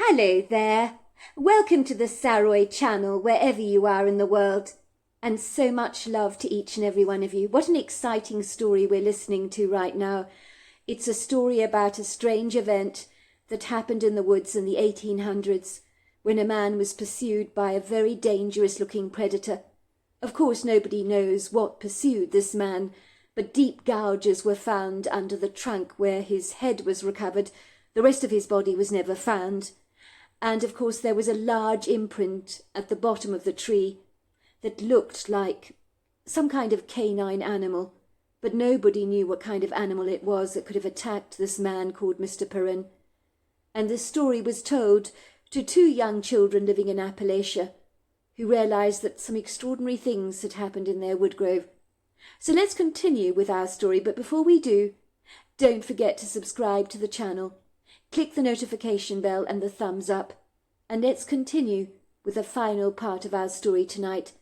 Hello there. Welcome to the Saroy channel, wherever you are in the world. And so much love to each and every one of you. What an exciting story we're listening to right now. It's a story about a strange event that happened in the woods in the 1800s when a man was pursued by a very dangerous-looking predator. Of course, nobody knows what pursued this man, but deep gouges were found under the trunk where his head was recovered. The rest of his body was never found. And of course there was a large imprint at the bottom of the tree that looked like some kind of canine animal, but nobody knew what kind of animal it was that could have attacked this man called Mr. Perrin. And this story was told to two young children living in Appalachia who realized that some extraordinary things had happened in their woodgrove. So let's continue with our story, but before we do, don't forget to subscribe to the channel. Click the notification bell and the thumbs up, and let's continue with the final part of our story tonight.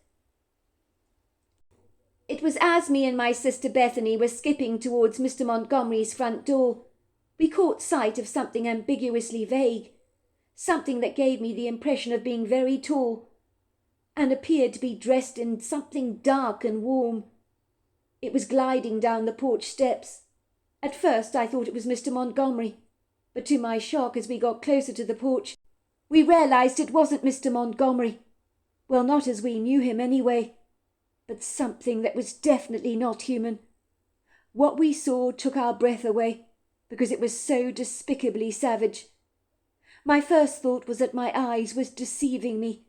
It was as me and my sister Bethany were skipping towards Mr. Montgomery's front door, we caught sight of something ambiguously vague, something that gave me the impression of being very tall, and appeared to be dressed in something dark and warm. It was gliding down the porch steps. At first I thought it was Mr. Montgomery, but to my shock, as we got closer to the porch, we realized it wasn't Mr. Montgomery. Well, not as we knew him anyway, but something that was definitely not human. What we saw took our breath away, because it was so despicably savage. My first thought was that my eyes was deceiving me.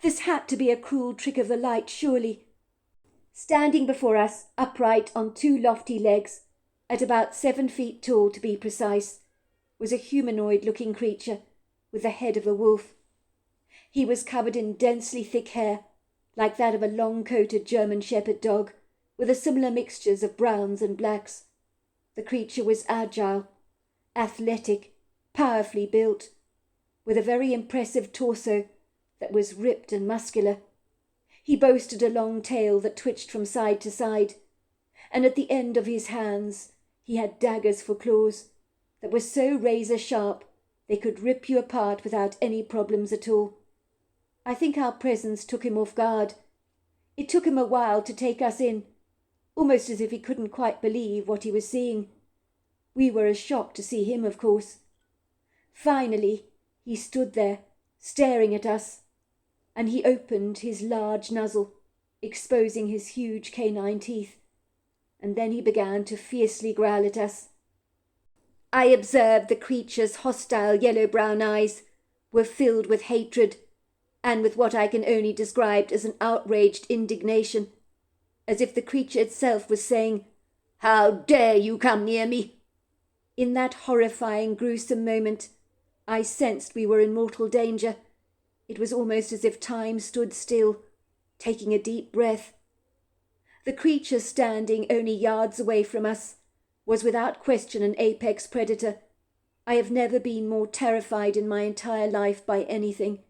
This had to be a cruel trick of the light, surely. Standing before us, upright on two lofty legs, at about 7 feet tall to be precise, was a humanoid-looking creature with the head of a wolf. He was covered in densely thick hair, like that of a long-coated German shepherd dog, with a similar mixtures of browns and blacks. The creature was agile, athletic, powerfully built, with a very impressive torso that was ripped and muscular. He boasted a long tail that twitched from side to side, and at the end of his hands he had daggers for claws that were so razor-sharp they could rip you apart without any problems at all. I think our presence took him off guard. It took him a while to take us in, almost as if he couldn't quite believe what he was seeing. We were as shocked to see him, of course. Finally, he stood there, staring at us, and he opened his large muzzle, exposing his huge canine teeth, and then he began to fiercely growl at us. I observed the creature's hostile yellow-brown eyes were filled with hatred, and with what I can only describe as an outraged indignation, as if the creature itself was saying, "How dare you come near me?" In that horrifying, gruesome moment, I sensed we were in mortal danger. It was almost as if time stood still, taking a deep breath. The creature standing only yards away from us was without question an apex predator. I have never been more terrified in my entire life by anything.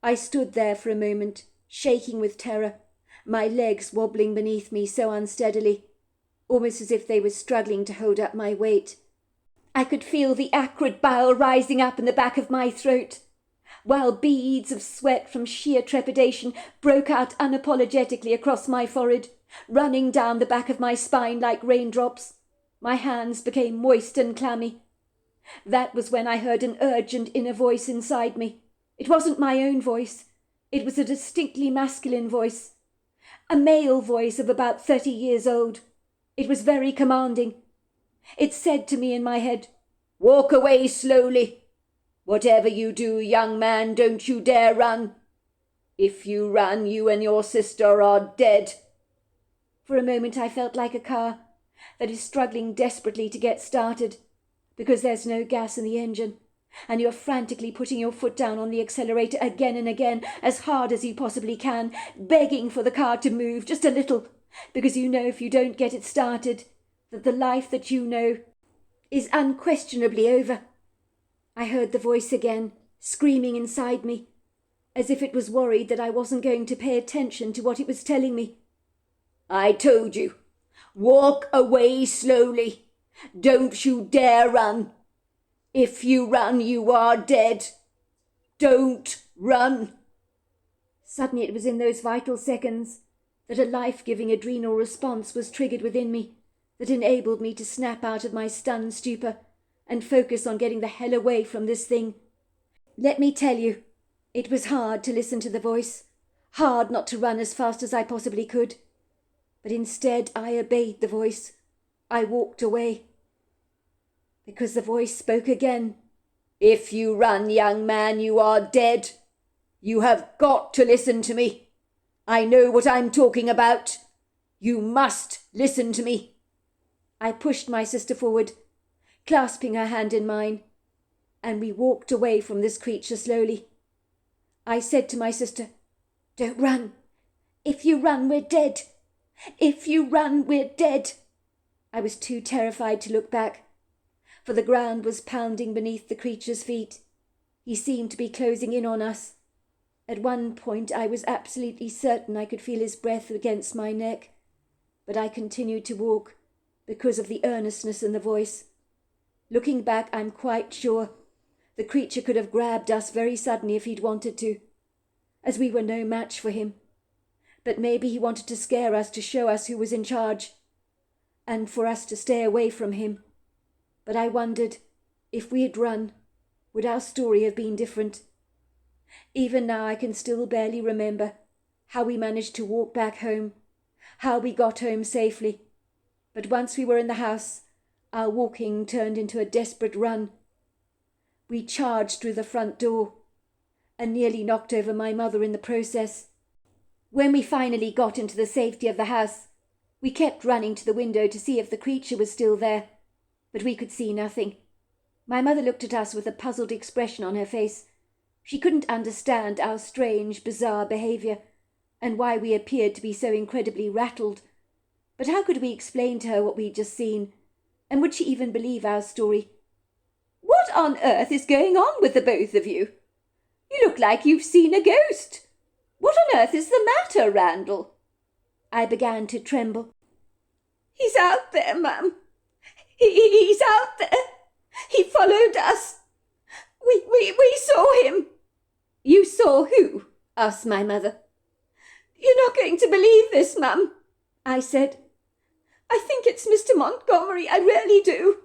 I stood there for a moment, shaking with terror, my legs wobbling beneath me so unsteadily, almost as if they were struggling to hold up my weight. I could feel the acrid bile rising up in the back of my throat, while beads of sweat from sheer trepidation broke out unapologetically across my forehead, running down the back of my spine like raindrops. My hands became moist and clammy. That was when I heard an urgent inner voice inside me. It wasn't my own voice. It was a distinctly masculine voice, a male voice of about 30 years old. It was very commanding. It said to me in my head, "Walk away slowly. Whatever you do, young man, don't you dare run. If you run, you and your sister are dead." For a moment I felt like a car that is struggling desperately to get started because there's no gas in the engine, and you're frantically putting your foot down on the accelerator again and again as hard as you possibly can, begging for the car to move just a little, because you know if you don't get it started, that the life that you know is unquestionably over. I heard the voice again, screaming inside me, as if it was worried that I wasn't going to pay attention to what it was telling me. "I told you, walk away slowly. Don't you dare run. If you run, you are dead. Don't run." Suddenly it was in those vital seconds that a life-giving adrenal response was triggered within me that enabled me to snap out of my stunned stupor and focus on getting the hell away from this thing. Let me tell you, it was hard to listen to the voice, hard not to run as fast as I possibly could. But instead I obeyed the voice. I walked away. Because the voice spoke again. "If you run, young man, you are dead. You have got to listen to me. I know what I'm talking about. You must listen to me." I pushed my sister forward, clasping her hand in mine, and we walked away from this creature slowly. I said to my sister, "Don't run. If you run, we're dead. If you run, we're dead." I was too terrified to look back, for the ground was pounding beneath the creature's feet. He seemed to be closing in on us. At one point I was absolutely certain I could feel his breath against my neck, but I continued to walk because of the earnestness in the voice. Looking back, I'm quite sure the creature could have grabbed us very suddenly if he'd wanted to, as we were no match for him. But maybe he wanted to scare us to show us who was in charge, and for us to stay away from him. But I wondered, if we had run, would our story have been different? Even now I can still barely remember how we managed to walk back home, how we got home safely. But once we were in the house, our walking turned into a desperate run. We charged through the front door and nearly knocked over my mother in the process. When we finally got into the safety of the house, we kept running to the window to see if the creature was still there, but we could see nothing. My mother looked at us with a puzzled expression on her face. She couldn't understand our strange, bizarre behaviour and why we appeared to be so incredibly rattled. But how could we explain to her what we'd just seen? And would she even believe our story? "What on earth is going on with the both of you? You look like you've seen a ghost. What on earth is the matter, Randall?" I began to tremble. "He's out there, Mum. He's out there. He followed us. We saw him." "You saw who?" asked my mother. "You're not going to believe this, Mum," I said. "I think it's Mr. Montgomery, I really do.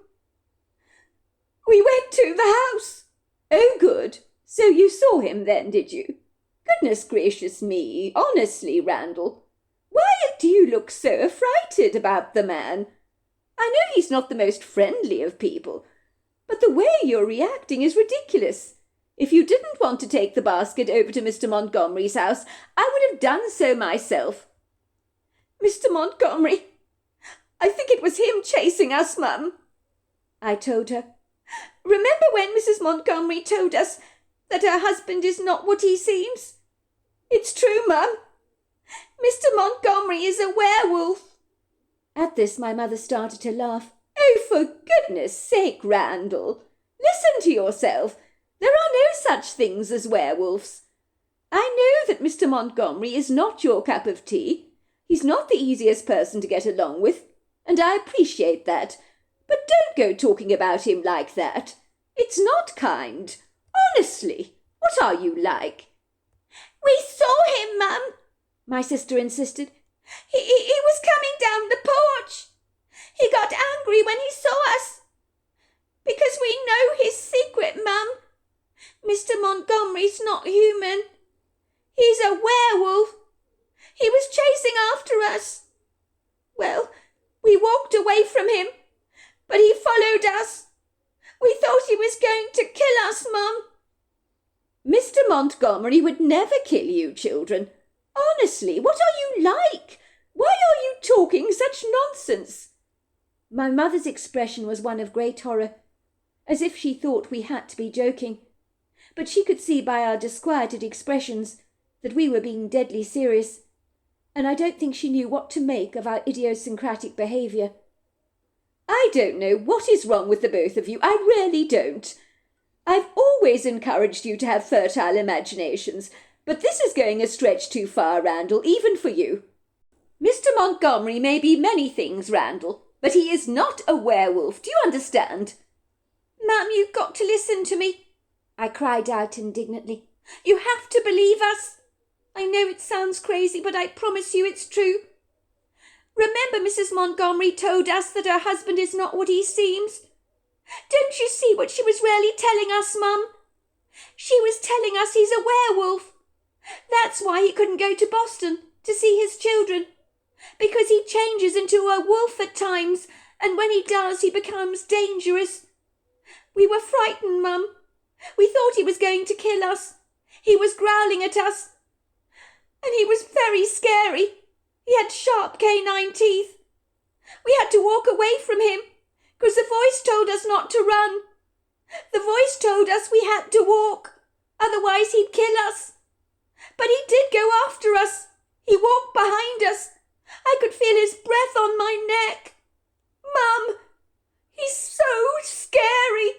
We went to the house." "Oh, good. So you saw him then, did you? Goodness gracious me, honestly, Randall, why do you look so affrighted about the man? I know he's not the most friendly of people, but the way you're reacting is ridiculous. If you didn't want to take the basket over to Mr. Montgomery's house, I would have done so myself." "Mr. Montgomery, I think it was him chasing us, Mum," I told her. "Remember when Mrs. Montgomery told us that her husband is not what he seems? It's true, Mum. Mr. Montgomery is a werewolf." At this my mother started to laugh. "Oh, for goodness sake, Randall, listen to yourself. There are no such things as werewolves. I know that Mr. Montgomery is not your cup of tea. He's not the easiest person to get along with, and I appreciate that. But don't go talking about him like that. It's not kind. Honestly, what are you like?" "We saw him, Mum," my sister insisted. He was coming down the porch. He got angry when he saw us. Because we know his secret, Mum. Mr. Montgomery's not human. He's a werewolf. He was chasing after us. Well, we walked away from him, but he followed us. We thought he was going to kill us, Mum." "Mr. Montgomery would never kill you, children. Honestly, what are you like? Why are you talking such nonsense?" My mother's expression was one of great horror, as if she thought we had to be joking. But she could see by our disquieted expressions that we were being deadly serious, and I don't think she knew what to make of our idiosyncratic behaviour. "I don't know what is wrong with the both of you, I really don't. I've always encouraged you to have fertile imaginations, but this is going a stretch too far, Randall, even for you. Mr. Montgomery may be many things, Randall, but he is not a werewolf, do you understand?" Mum, you've got to listen to me, I cried out indignantly. You have to believe us. I know it sounds crazy, but I promise you it's true. Remember Mrs. Montgomery told us that her husband is not what he seems? Don't you see what she was really telling us, Mum? She was telling us he's a werewolf. That's why he couldn't go to Boston to see his children, because he changes into a wolf at times, and when he does, he becomes dangerous. We were frightened, Mum. We thought he was going to kill us. He was growling at us, and he was very scary. He had sharp canine teeth. We had to walk away from him, because the voice told us not to run. The voice told us we had to walk, otherwise he'd kill us. But he did go after us. He walked behind us. I could feel his breath on my neck. Mum, he's so scary.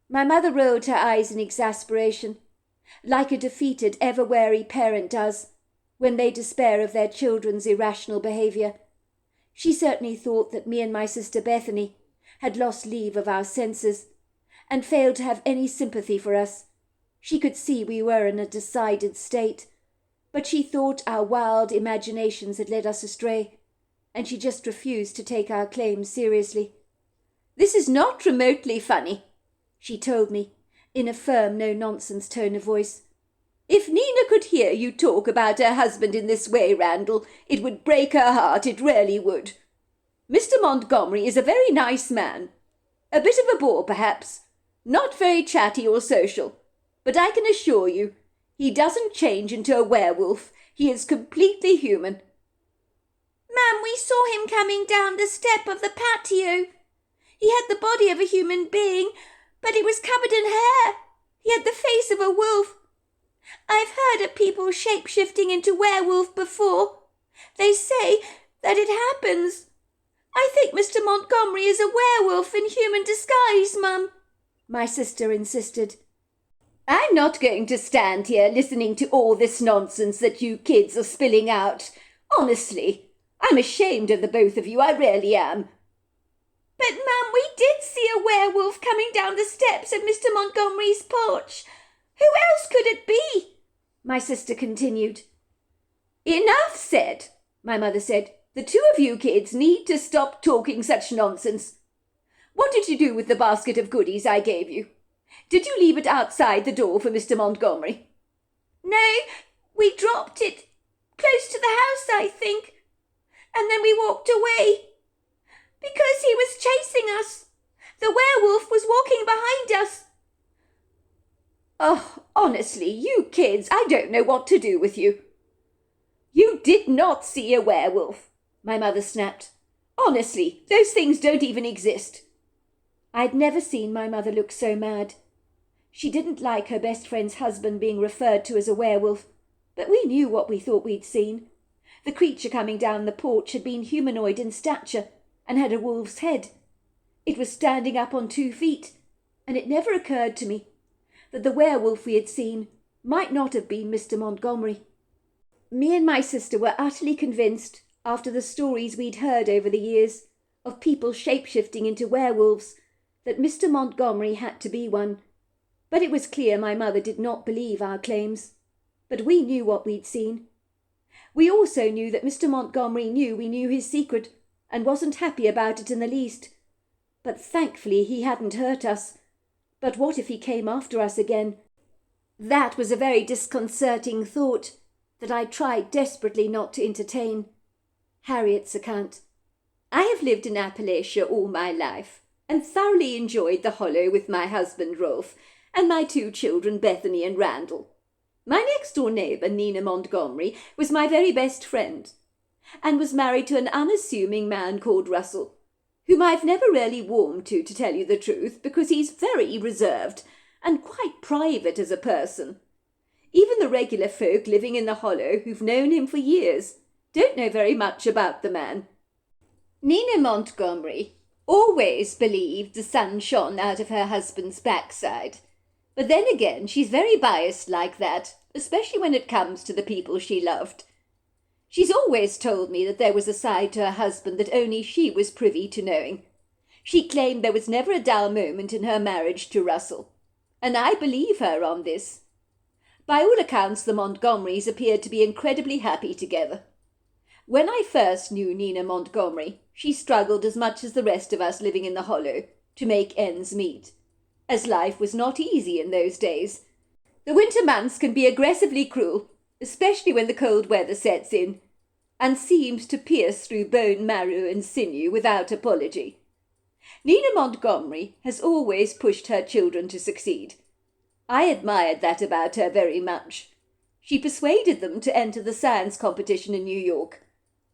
My mother rolled her eyes in exasperation, like a defeated, ever-wary parent does when they despair of their children's irrational behaviour. She certainly thought that me and my sister Bethany had lost leave of our senses and failed to have any sympathy for us. She could see we were in a decided state, but she thought our wild imaginations had led us astray, and she just refused to take our claims seriously. "This is not remotely funny," she told me, in a firm, no-nonsense tone of voice. "If Nina could hear you talk about her husband in this way, Randall, it would break her heart, it really would. Mr. Montgomery is a very nice man. A bit of a bore, perhaps. Not very chatty or social. But I can assure you, he doesn't change into a werewolf. He is completely human." "Ma'am, we saw him coming down the step of the patio. He had the body of a human being, but it was covered in hair. He had the face of a wolf. I've heard of people shape-shifting into werewolf before. They say that it happens. I think Mr. Montgomery is a werewolf in human disguise, Mum," my sister insisted. "I'm not going to stand here listening to all this nonsense that you kids are spilling out. Honestly, I'm ashamed of the both of you, I really am." "But, Mum, we did see a werewolf coming down the steps of Mr. Montgomery's porch. Who else could it be?" my sister continued. "Enough said," my mother said. "The two of you kids need to stop talking such nonsense. What did you do with the basket of goodies I gave you? Did you leave it outside the door for Mr. Montgomery?" "No, we dropped it close to the house, I think, and then we walked away. Because he was chasing us. The werewolf was walking behind us." "Oh, honestly, you kids, I don't know what to do with you." "You did not see a werewolf," my mother snapped. "Honestly, those things don't even exist." I'd never seen my mother look so mad. She didn't like her best friend's husband being referred to as a werewolf, but we knew what we thought we'd seen. The creature coming down the porch had been humanoid in stature and had a wolf's head. It was standing up on 2 feet, and it never occurred to me that the werewolf we had seen might not have been Mr. Montgomery. Me and my sister were utterly convinced, after the stories we'd heard over the years of people shape-shifting into werewolves, that Mr. Montgomery had to be one. But it was clear my mother did not believe our claims. But we knew what we'd seen. We also knew that Mr. Montgomery knew we knew his secret and wasn't happy about it in the least. But thankfully he hadn't hurt us. But what if he came after us again? That was a very disconcerting thought that I tried desperately not to entertain. Harriet's account. "I have lived in Appalachia all my life and thoroughly enjoyed the Hollow with my husband Rolf and my 2 children Bethany and Randall. My next-door neighbour, Nina Montgomery, was my very best friend and was married to an unassuming man called Russell, whom I've never really warmed to tell you the truth, because he's very reserved and quite private as a person. Even the regular folk living in the Hollow, who've known him for years, don't know very much about the man. Nina Montgomery always believed the sun shone out of her husband's backside. But then again, she's very biased like that, especially when it comes to the people she loved. She's always told me that there was a side to her husband that only she was privy to knowing. She claimed there was never a dull moment in her marriage to Russell, and I believe her on this. By all accounts, the Montgomerys appeared to be incredibly happy together. When I first knew Nina Montgomery, she struggled as much as the rest of us living in the Hollow to make ends meet, as life was not easy in those days. The winter months can be aggressively cruel, especially when the cold weather sets in, and seems to pierce through bone, marrow, and sinew without apology. Nina Montgomery has always pushed her children to succeed. I admired that about her very much. She persuaded them to enter the science competition in New York,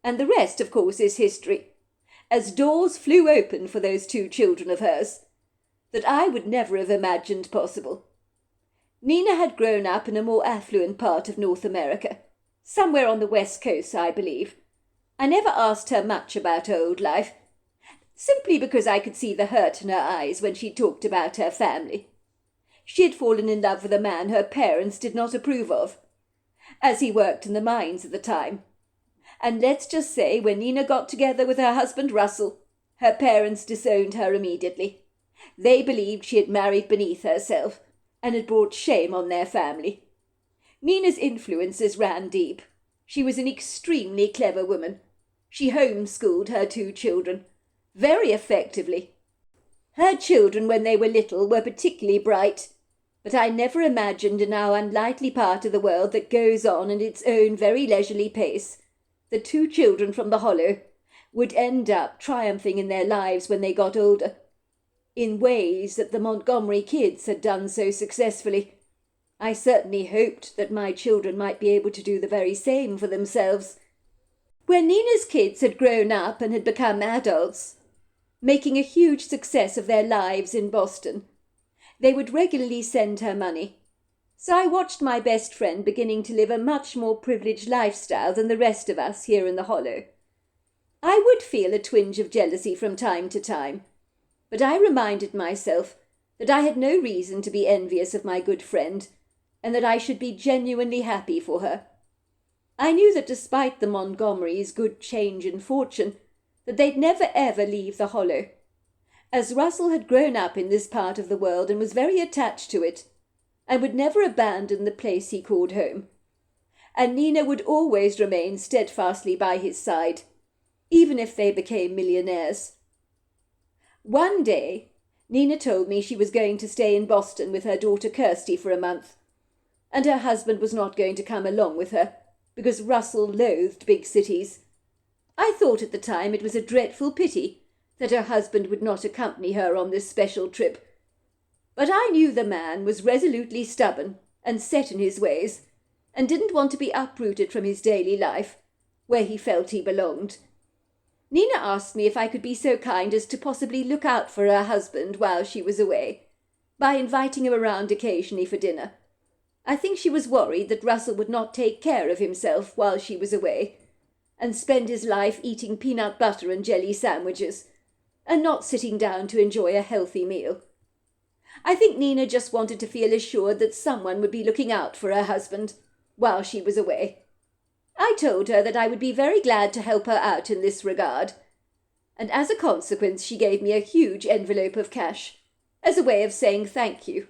and the rest, of course, is history, as doors flew open for those two children of hers that I would never have imagined possible. Nina had grown up in a more affluent part of North America, somewhere on the West Coast, I believe. I never asked her much about her old life, simply because I could see the hurt in her eyes when she talked about her family. She had fallen in love with a man her parents did not approve of, as he worked in the mines at the time. And let's just say, when Nina got together with her husband Russell, her parents disowned her immediately. They believed she had married beneath herself and had brought shame on their family. Nina's influences ran deep. She was an extremely clever woman. She homeschooled her two children very effectively. Her children, when they were little, were particularly bright, but I never imagined in our unlikely part of the world that goes on at its own very leisurely pace, the two children from the Hollow would end up triumphing in their lives when they got older, in ways that the Montgomery kids had done so successfully. I certainly hoped that my children might be able to do the very same for themselves. When Nina's kids had grown up and had become adults, making a huge success of their lives in Boston, they would regularly send her money. So I watched my best friend beginning to live a much more privileged lifestyle than the rest of us here in the Hollow. I would feel a twinge of jealousy from time to time, but I reminded myself that I had no reason to be envious of my good friend, and that I should be genuinely happy for her. I knew that despite the Montgomerys' good change in fortune, that they'd never ever leave the Hollow, as Russell had grown up in this part of the world and was very attached to it, and would never abandon the place he called home. And Nina would always remain steadfastly by his side, even if they became millionaires. One day, Nina told me she was going to stay in Boston with her daughter Kirsty for a month, and her husband was not going to come along with her, because Russell loathed big cities. I thought at the time it was a dreadful pity that her husband would not accompany her on this special trip. But I knew the man was resolutely stubborn and set in his ways, and didn't want to be uprooted from his daily life, where he felt he belonged. Nina asked me if I could be so kind as to possibly look out for her husband while she was away, by inviting him around occasionally for dinner. I think she was worried that Russell would not take care of himself while she was away, and spend his life eating peanut butter and jelly sandwiches, and not sitting down to enjoy a healthy meal. I think Nina just wanted to feel assured that someone would be looking out for her husband while she was away. I told her that I would be very glad to help her out in this regard, and as a consequence she gave me a huge envelope of cash, as a way of saying thank you.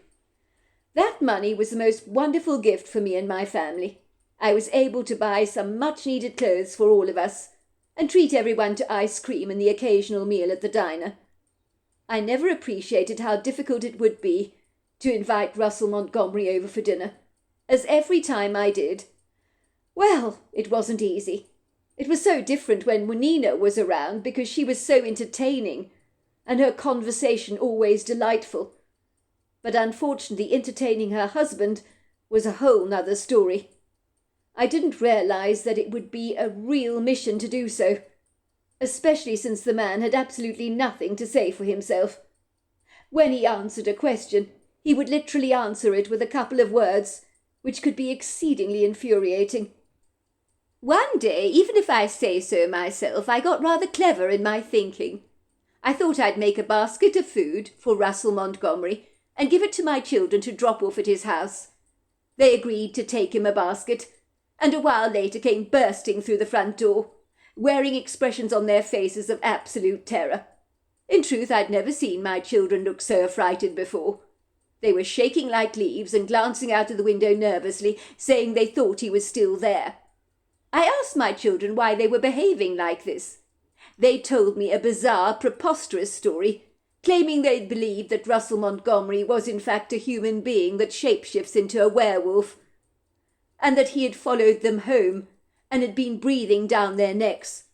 That money was the most wonderful gift for me and my family. I was able to buy some much-needed clothes for all of us, and treat everyone to ice cream and the occasional meal at the diner. I never appreciated how difficult it would be to invite Russell Montgomery over for dinner, as every time I did, well, it wasn't easy. It was so different when Nina was around because she was so entertaining, and her conversation always delightful. But unfortunately, entertaining her husband was a whole nother story. I didn't realize that it would be a real mission to do so, especially since the man had absolutely nothing to say for himself. When he answered a question, he would literally answer it with a couple of words, which could be exceedingly infuriating. One day, even if I say so myself, I got rather clever in my thinking. I thought I'd make a basket of food for Russell Montgomery and give it to my children to drop off at his house. They agreed to take him a basket, and a while later came bursting through the front door, wearing expressions on their faces of absolute terror. In truth, I'd never seen my children look so affrighted before. They were shaking like leaves and glancing out of the window nervously, saying they thought he was still there. I asked my children why they were behaving like this. They told me a bizarre, preposterous story, claiming they'd believed that Russell Montgomery was in fact a human being that shapeshifts into a werewolf, and that he had followed them home and had been breathing down their necks.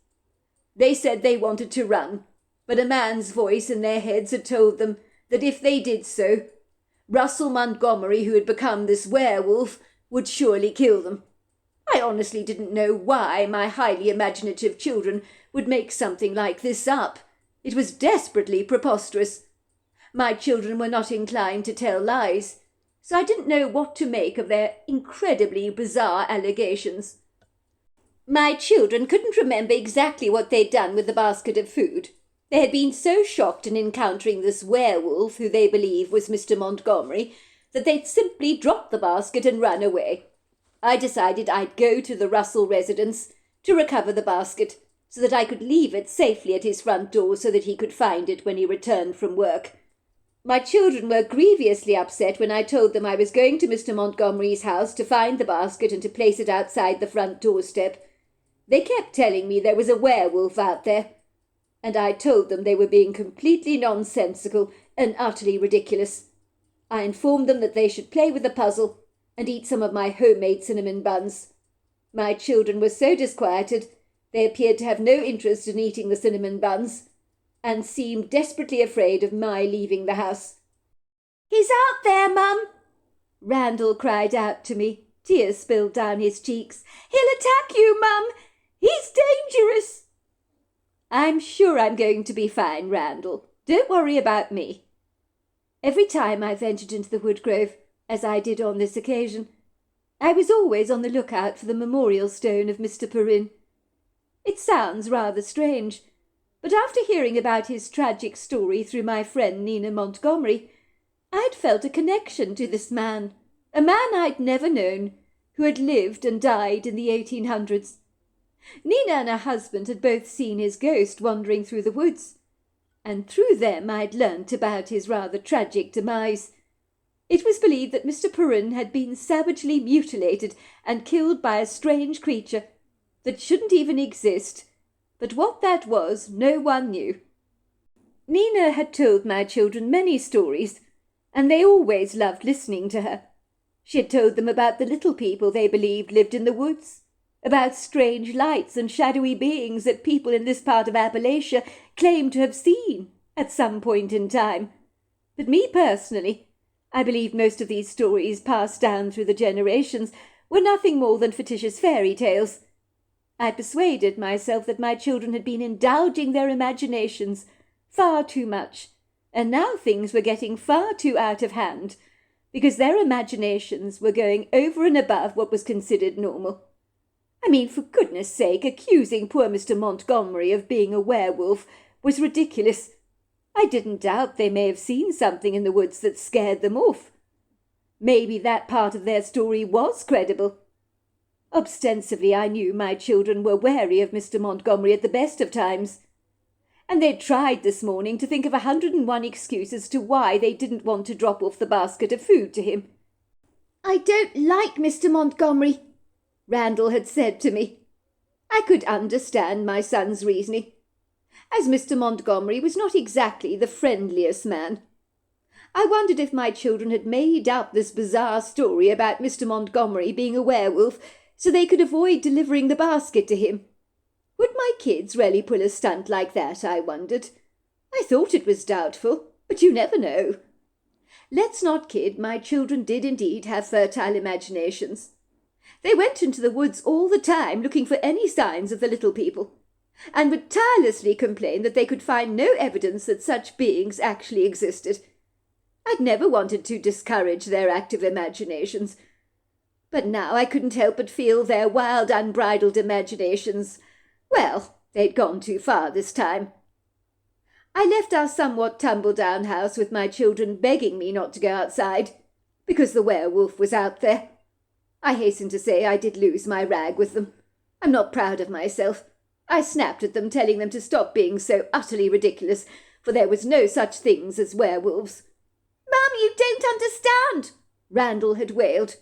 They said they wanted to run, but a man's voice in their heads had told them that if they did so, Russell Montgomery, who had become this werewolf, would surely kill them. I honestly didn't know why my highly imaginative children would make something like this up. It was desperately preposterous. My children were not inclined to tell lies, so I didn't know what to make of their incredibly bizarre allegations. My children couldn't remember exactly what they'd done with the basket of food. They had been so shocked in encountering this werewolf, who they believed was Mr. Montgomery, that they'd simply dropped the basket and run away. I decided I'd go to the Russell residence to recover the basket, so that I could leave it safely at his front door so that he could find it when he returned from work. My children were grievously upset when I told them I was going to Mr. Montgomery's house to find the basket and to place it outside the front doorstep. They kept telling me there was a werewolf out there, and I told them they were being completely nonsensical and utterly ridiculous. I informed them that they should play with the puzzle and eat some of my homemade cinnamon buns. My children were so disquieted they appeared to have no interest in eating the cinnamon buns, and seemed desperately afraid of my leaving the house. "He's out there, Mum!" Randall cried out to me. Tears spilled down his cheeks. "He'll attack you, Mum! He's dangerous!" "I'm sure I'm going to be fine, Randall. Don't worry about me." Every time I ventured into the wood grove, as I did on this occasion, I was always on the lookout for the memorial stone of Mr. Perrin. It sounds rather strange, but after hearing about his tragic story through my friend Nina Montgomery, I'd felt a connection to this man, a man I'd never known, who had lived and died in the 1800s. Nina and her husband had both seen his ghost wandering through the woods, and through them I'd learnt about his rather tragic demise. It was believed that Mr. Perrin had been savagely mutilated and killed by a strange creature that shouldn't even exist, but what that was no one knew. Nina had told my children many stories, and they always loved listening to her. She had told them about the little people they believed lived in the woods, about strange lights and shadowy beings that people in this part of Appalachia claimed to have seen at some point in time. But me personally, I believe most of these stories passed down through the generations were nothing more than fictitious fairy tales. I persuaded myself that my children had been indulging their imaginations far too much, and now things were getting far too out of hand, because their imaginations were going over and above what was considered normal. I mean, for goodness sake, accusing poor Mr. Montgomery of being a werewolf was ridiculous. I didn't doubt they may have seen something in the woods that scared them off. Maybe that part of their story was credible. Ostensibly, I knew my children were wary of Mr. Montgomery at the best of times, and they'd tried this morning to think of 101 excuses as to why they didn't want to drop off the basket of food to him. "I don't like Mr. Montgomery," Randall had said to me. I could understand my son's reasoning, as Mr. Montgomery was not exactly the friendliest man. I wondered if my children had made up this bizarre story about Mr. Montgomery being a werewolf so they could avoid delivering the basket to him. Would my kids really pull a stunt like that, I wondered. I thought it was doubtful, but you never know. Let's not kid, my children did indeed have fertile imaginations. They went into the woods all the time looking for any signs of the little people, and would tirelessly complain that they could find no evidence that such beings actually existed. I'd never wanted to discourage their active imaginations, but now I couldn't help but feel their wild, unbridled imaginations, well, they'd gone too far this time. I left our somewhat tumble-down house with my children begging me not to go outside, because the werewolf was out there. I hasten to say I did lose my rag with them. I'm not proud of myself. I snapped at them, telling them to stop being so utterly ridiculous, for there was no such things as werewolves. "Mum, you don't understand," Randall had wailed.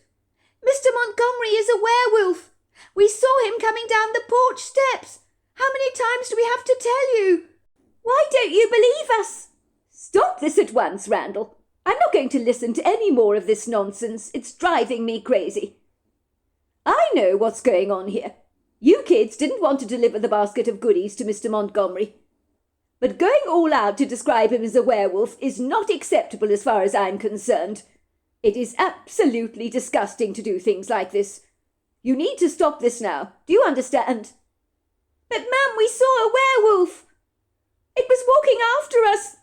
"Mr. Montgomery is a werewolf. We saw him coming down the porch steps. How many times do we have to tell you? Why don't you believe us?" "Stop this at once, Randall. I'm not going to listen to any more of this nonsense. It's driving me crazy. I know what's going on here. You kids didn't want to deliver the basket of goodies to Mr. Montgomery. But going all out to describe him as a werewolf is not acceptable as far as I'm concerned. It is absolutely disgusting to do things like this. You need to stop this now. Do you understand?" "But, Mum, we saw a werewolf. It was walking after us.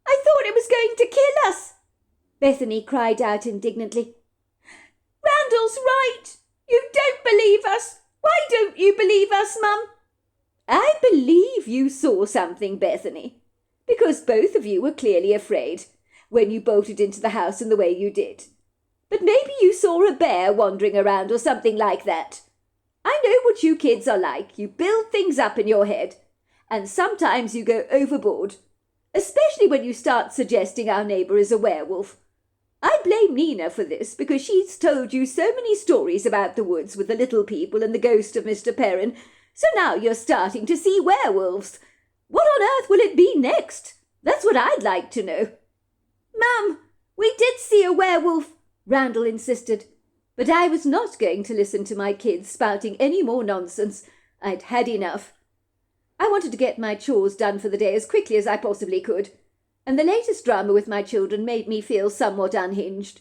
I thought it was going to kill us," Bethany cried out indignantly. "Randall's right. You don't believe us. Why don't you believe us, Mum?" "I believe you saw something, Bethany, because both of you were clearly afraid when you bolted into the house in the way you did. But maybe you saw a bear wandering around or something like that. I know what you kids are like. You build things up in your head, and sometimes you go overboard, especially when you start suggesting our neighbour is a werewolf. I blame Nina for this because she's told you so many stories about the woods with the little people and the ghost of Mr. Perrin, so now you're starting to see werewolves. What on earth will it be next? That's what I'd like to know." "Mum, we did see a werewolf," Randall insisted. But I was not going to listen to my kids spouting any more nonsense. I'd had enough. I wanted to get my chores done for the day as quickly as I possibly could, and the latest drama with my children made me feel somewhat unhinged.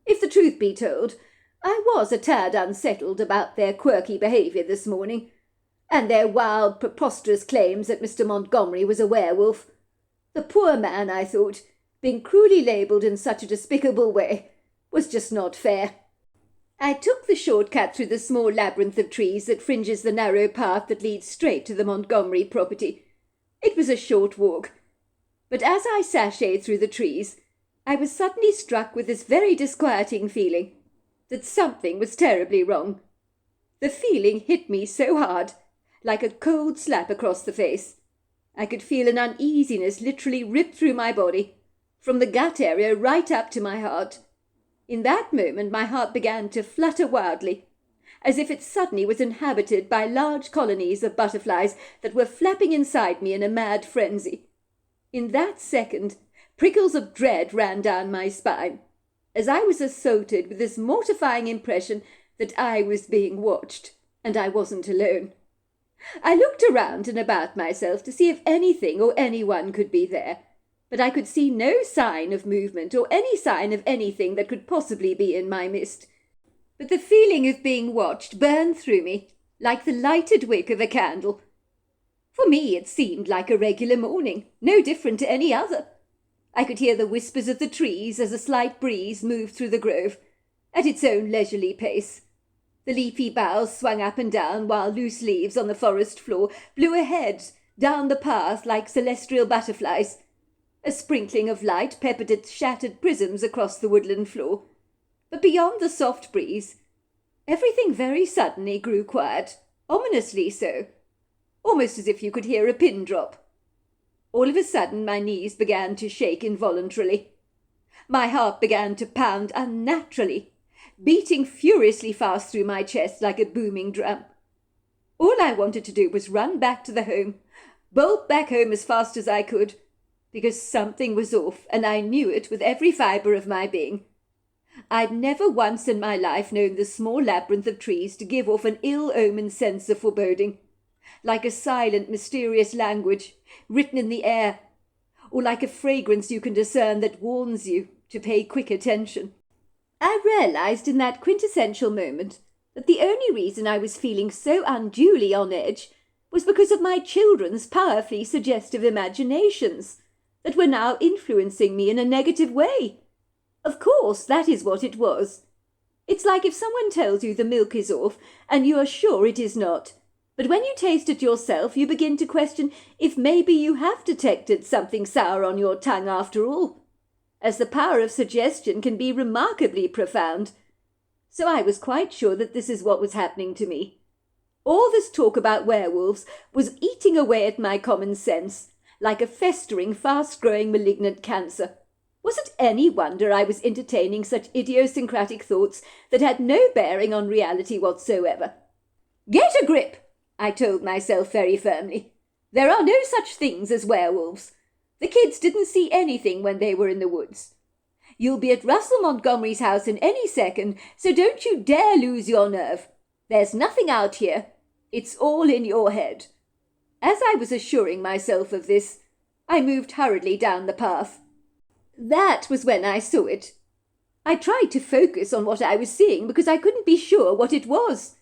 If the truth be told, I was a tad unsettled about their quirky behaviour this morning, and their wild, preposterous claims that Mr. Montgomery was a werewolf. The poor man, I thought, being cruelly labelled in such a despicable way, was just not fair. I took the short cut through the small labyrinth of trees that fringes the narrow path that leads straight to the Montgomery property. It was a short walk, but as I sashayed through the trees, I was suddenly struck with this very disquieting feeling that something was terribly wrong. The feeling hit me so hard, like a cold slap across the face. I could feel an uneasiness literally rip through my body, from the gut area right up to my heart. In that moment my heart began to flutter wildly, as if it suddenly was inhabited by large colonies of butterflies that were flapping inside me in a mad frenzy. In that second, prickles of dread ran down my spine, as I was assaulted with this mortifying impression that I was being watched, and I wasn't alone. I looked around and about myself to see if anything or anyone could be there, but I could see no sign of movement or any sign of anything that could possibly be in my midst. But the feeling of being watched burned through me, like the lighted wick of a candle. For me it seemed like a regular morning, no different to any other. I could hear the whispers of the trees as a slight breeze moved through the grove, at its own leisurely pace. The leafy boughs swung up and down while loose leaves on the forest floor blew ahead down the path like celestial butterflies. A sprinkling of light peppered its shattered prisms across the woodland floor. But beyond the soft breeze, everything very suddenly grew quiet, ominously so, almost as if you could hear a pin drop. All of a sudden my knees began to shake involuntarily. My heart began to pound unnaturally, beating furiously fast through my chest like a booming drum. All I wanted to do was run back to the home, bolt back home as fast as I could, because something was off, and I knew it with every fibre of my being. I'd never once in my life known the small labyrinth of trees to give off an ill-omened sense of foreboding, like a silent, mysterious language written in the air, or like a fragrance you can discern that warns you to pay quick attention. I realized in that quintessential moment that the only reason I was feeling so unduly on edge was because of my children's powerfully suggestive imaginations that were now influencing me in a negative way. Of course, that is what it was. It's like if someone tells you the milk is off and you are sure it is not, but when you taste it yourself you begin to question if maybe you have detected something sour on your tongue after all, as the power of suggestion can be remarkably profound. So I was quite sure that this is what was happening to me. All this talk about werewolves was eating away at my common sense, like a festering, fast-growing malignant cancer. Was it any wonder I was entertaining such idiosyncratic thoughts that had no bearing on reality whatsoever? "Get a grip," I told myself very firmly. "There are no such things as werewolves. The kids didn't see anything when they were in the woods. You'll be at Russell Montgomery's house in any second, so don't you dare lose your nerve. There's nothing out here. It's all in your head." As I was assuring myself of this, I moved hurriedly down the path. That was when I saw it. I tried to focus on what I was seeing because I couldn't be sure what it was.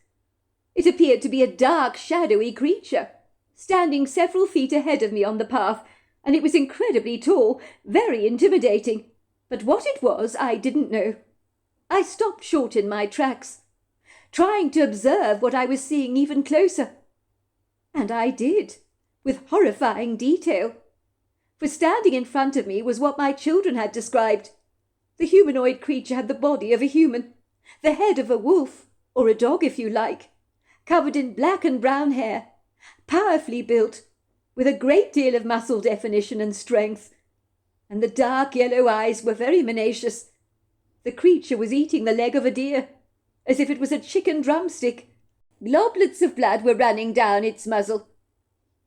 It appeared to be a dark, shadowy creature, standing several feet ahead of me on the path, and it was incredibly tall, very intimidating. But what it was, I didn't know. I stopped short in my tracks, trying to observe what I was seeing even closer. And I did, with horrifying detail. For standing in front of me was what my children had described. The humanoid creature had the body of a human, the head of a wolf, or a dog if you like, covered in black and brown hair, powerfully built, with a great deal of muscle definition and strength, and the dark yellow eyes were very menacious. The creature was eating the leg of a deer, as if it was a chicken drumstick. Globlets of blood were running down its muzzle.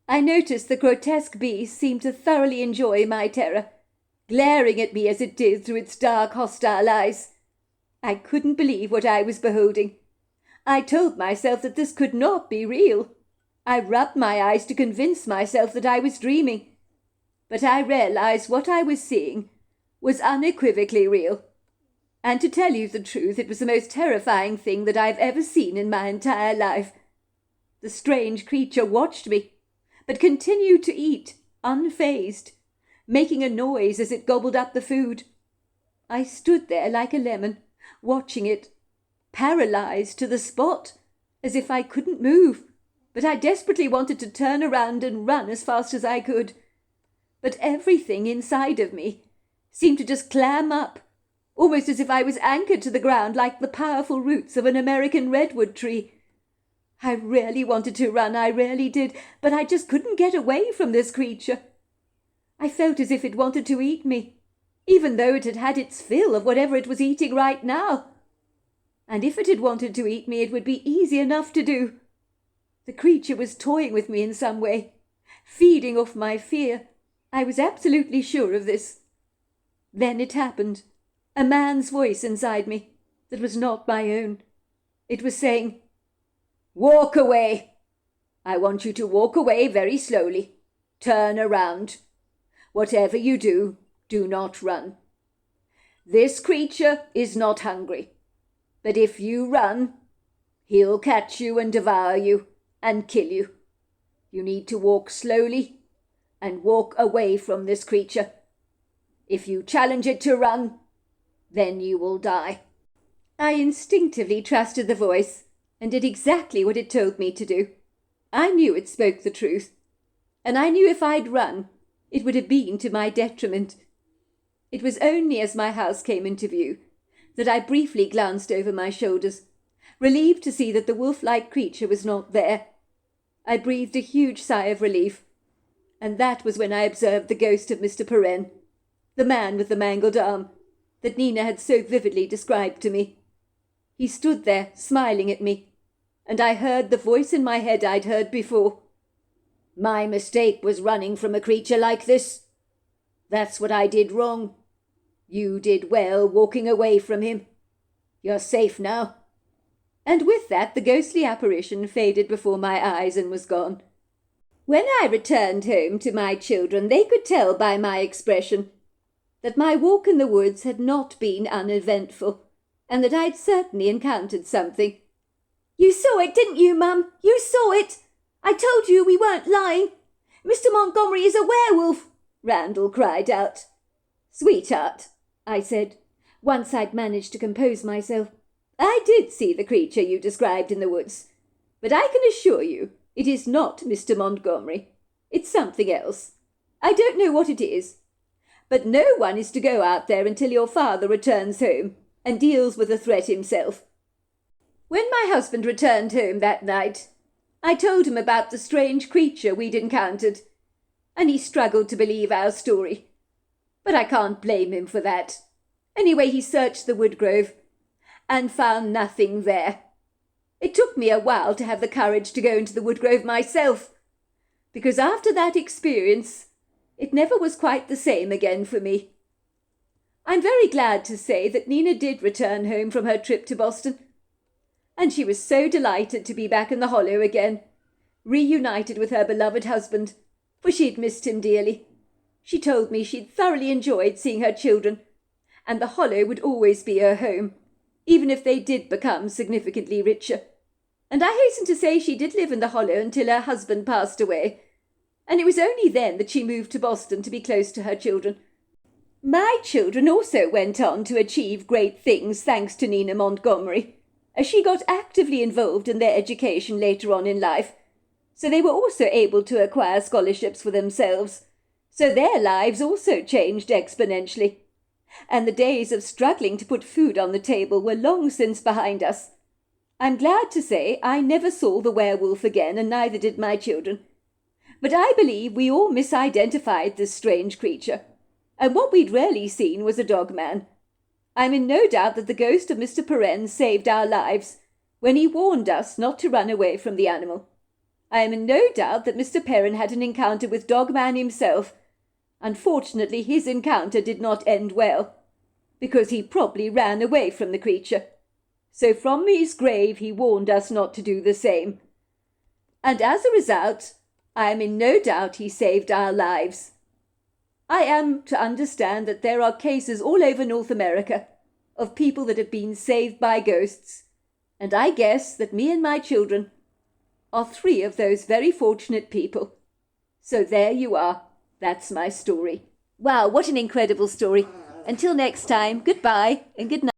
I noticed the grotesque beast seemed to thoroughly enjoy my terror, glaring at me as it did through its dark, hostile eyes. I couldn't believe what I was beholding. I told myself that this could not be real. I rubbed my eyes to convince myself that I was dreaming. But I realized what I was seeing was unequivocally real. And to tell you the truth, it was the most terrifying thing that I've ever seen in my entire life. The strange creature watched me, but continued to eat, unfazed, making a noise as it gobbled up the food. I stood there like a lemon, watching it, paralyzed to the spot, as if I couldn't move, but I desperately wanted to turn around and run as fast as I could. But everything inside of me seemed to just clam up, almost as if I was anchored to the ground like the powerful roots of an American redwood tree. I really wanted to run, I really did, but I just couldn't get away from this creature. I felt as if it wanted to eat me, even though it had had its fill of whatever it was eating right now. And if it had wanted to eat me, it would be easy enough to do. The creature was toying with me in some way, feeding off my fear. I was absolutely sure of this. Then it happened. A man's voice inside me that was not my own. It was saying, "Walk away. I want you to walk away very slowly. Turn around. Whatever you do, do not run. This creature is not hungry, but if you run, he'll catch you and devour you and kill you. You need to walk slowly and walk away from this creature. If you challenge it to run, then you will die." I instinctively trusted the voice and did exactly what it told me to do. I knew it spoke the truth, and I knew if I'd run, it would have been to my detriment. It was only as my house came into view that I briefly glanced over my shoulders, relieved to see that the wolf-like creature was not there. I breathed a huge sigh of relief, and that was when I observed the ghost of Mr. Perrin, the man with the mangled arm, that Nina had so vividly described to me. He stood there, smiling at me, and I heard the voice in my head I'd heard before. "My mistake was running from a creature like this. That's what I did wrong. You did well walking away from him. You're safe now." And with that the ghostly apparition faded before my eyes and was gone. When I returned home to my children, they could tell by my expression that my walk in the woods had not been uneventful, and that I'd certainly encountered something. "You saw it, didn't you, Mum? You saw it! I told you we weren't lying. Mr. Montgomery is a werewolf," Randall cried out. "Sweetheart," I said, once I'd managed to compose myself, "I did see the creature you described in the woods, but I can assure you it is not Mr. Montgomery. It's something else. I don't know what it is. But no one is to go out there until your father returns home and deals with the threat himself." When my husband returned home that night, I told him about the strange creature we'd encountered. and he struggled to believe our story. But I can't blame him for that. Anyway, he searched the woodgrove and found nothing there. It took me a while to have the courage to go into the woodgrove myself, because after that experience, it never was quite the same again for me. I'm very glad to say that Nina did return home from her trip to Boston, and she was so delighted to be back in the Hollow again, reunited with her beloved husband, for she had missed him dearly. She told me she'd thoroughly enjoyed seeing her children, and the Hollow would always be her home, even if they did become significantly richer. And I hasten to say she did live in the Hollow until her husband passed away, and it was only then that she moved to Boston to be close to her children. My children also went on to achieve great things thanks to Nina Montgomery, as she got actively involved in their education later on in life, so they were also able to acquire scholarships for themselves, so their lives also changed exponentially. And the days of struggling to put food on the table were long since behind us. I'm glad to say I never saw the werewolf again, and neither did my children. But I believe we all misidentified this strange creature, and what we'd really seen was a dogman. I'm in no doubt that the ghost of Mr. Perrin saved our lives when he warned us not to run away from the animal. I am in no doubt that Mr. Perrin had an encounter with Dogman himself. Unfortunately, his encounter did not end well, because he promptly ran away from the creature. So from his grave he warned us not to do the same. And as a result, I am in no doubt he saved our lives. I am to understand that there are cases all over North America of people that have been saved by ghosts, and I guess that me and my children are 3 of those very fortunate people. So there you are. That's my story. Wow, what an incredible story. Until next time, goodbye and good night.